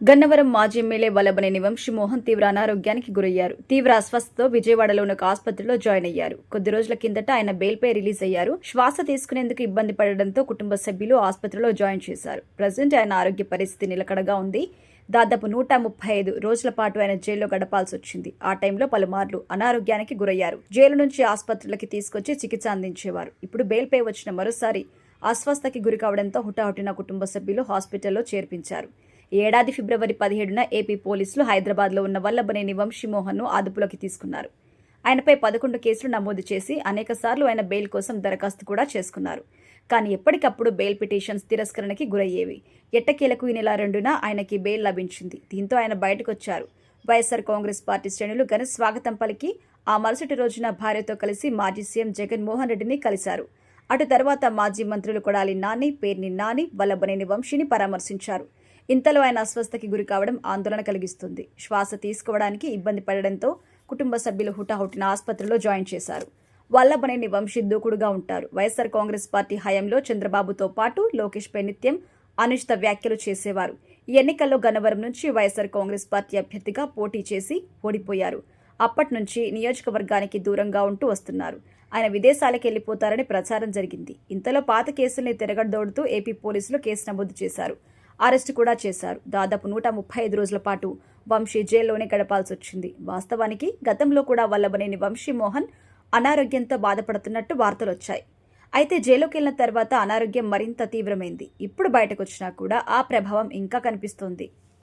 గన్నవరం మాజీ ఎమ్మెల్యే వల్లభనేని వంశీమోహన్ తీవ్ర అనారోగ్యానికి గురయ్యారు. తీవ్ర అస్వస్థతో విజయవాడలోని ఒక ఆసుపత్రిలో జాయిన్ అయ్యారు. కొద్ది రోజుల కిందట ఆయన బెయిల్పై రిలీజ్ అయ్యారు. శ్వాస తీసుకునేందుకు ఇబ్బంది పడడంతో కుటుంబ సభ్యులు ఆసుపత్రిలో జాయిన్ చేశారు. ప్రజెంట్ ఆయన ఆరోగ్య పరిస్థితి నిలకడగా ఉంది. దాదాపు 135 రోజుల పాటు ఆయన జైల్లో గడపాల్సి వచ్చింది. ఆ టైంలో పలుమార్లు అనారోగ్యానికి గురయ్యారు. జైలు నుంచి ఆసుపత్రులకి తీసుకొచ్చి చికిత్స అందించేవారు. ఇప్పుడు బెయిల్పై వచ్చిన మరోసారి అస్వస్థకి గురి కావడంతో హుటాహుటిన కుటుంబ సభ్యులు హాస్పిటల్లో చేర్పించారు. ఏడాది ఫిబ్రవరి 17న ఏపీ పోలీసులు హైదరాబాద్లో ఉన్న వల్లభనేని వంశీమోహన్ను అదుపులోకి తీసుకున్నారు. ఆయనపై 11 కేసులు నమోదు చేసి అనేకసార్లు ఆయన బెయిల్ కోసం దరఖాస్తు కూడా చేసుకున్నారు. కానీ ఎప్పటికప్పుడు బెయిల్ పిటిషన్స్ తిరస్కరణకి గురయ్యేవి. ఎట్టకేలకు ఈ నెల 2న ఆయనకి బెయిల్ లభించింది. దీంతో ఆయన బయటకొచ్చారు. వైఎస్ఆర్ కాంగ్రెస్ పార్టీ శ్రేణులు ఘన స్వాగతం పలికి ఆ మరుసటి రోజున భార్యతో కలిసి మాజీ సీఎం జగన్మోహన్ రెడ్డిని కలిశారు. అటు తర్వాత మాజీ మంత్రులు కొడాలి నాని, పేర్ని నాని, వల్లభనేని వంశీని పరామర్శించారు. ఇంతలో ఆయన అస్వస్థకి గురి కావడం ఆందోళన కలిగిస్తుంది. శ్వాస తీసుకోవడానికి ఇబ్బంది పడడంతో కుటుంబ సభ్యులు హుటాహుటిన ఆసుపత్రిలో జాయిన్ చేశారు. వల్లభనేని వంశీ దూకుడుగా ఉంటారు. వైఎస్ఆర్ కాంగ్రెస్ పార్టీ హయాంలో చంద్రబాబుతో పాటు లోకేష్పై నిత్యం అనుచిత వ్యాఖ్యలు చేసేవారు. ఈ ఎన్నికల్లో గన్నవరం నుంచి వైఎస్ఆర్ కాంగ్రెస్ పార్టీ అభ్యర్థిగా పోటీ చేసి ఓడిపోయారు. అప్పటి నుంచి నియోజకవర్గానికి దూరంగా ఉంటూ వస్తున్నారు. ఆయన విదేశాలకు వెళ్లిపోతారని ప్రచారం జరిగింది. ఇంతలో పాత కేసుల్ని తిరగదోడుతూ ఏపీ పోలీసులు కేసు నమోదు చేశారు. అరెస్టు కూడా చేశారు. దాదాపు 135 రోజుల పాటు వంశీ జైల్లోనే గడపాల్సి వచ్చింది. వాస్తవానికి గతంలో కూడా వల్లభనేని వంశీమోహన్ అనారోగ్యంతో బాధపడుతున్నట్టు వార్తలొచ్చాయి. అయితే జైలుకి వెళ్లిన తర్వాత అనారోగ్యం మరింత తీవ్రమైంది. ఇప్పుడు బయటకొచ్చినా కూడా ఆ ప్రభావం ఇంకా కనిపిస్తోంది.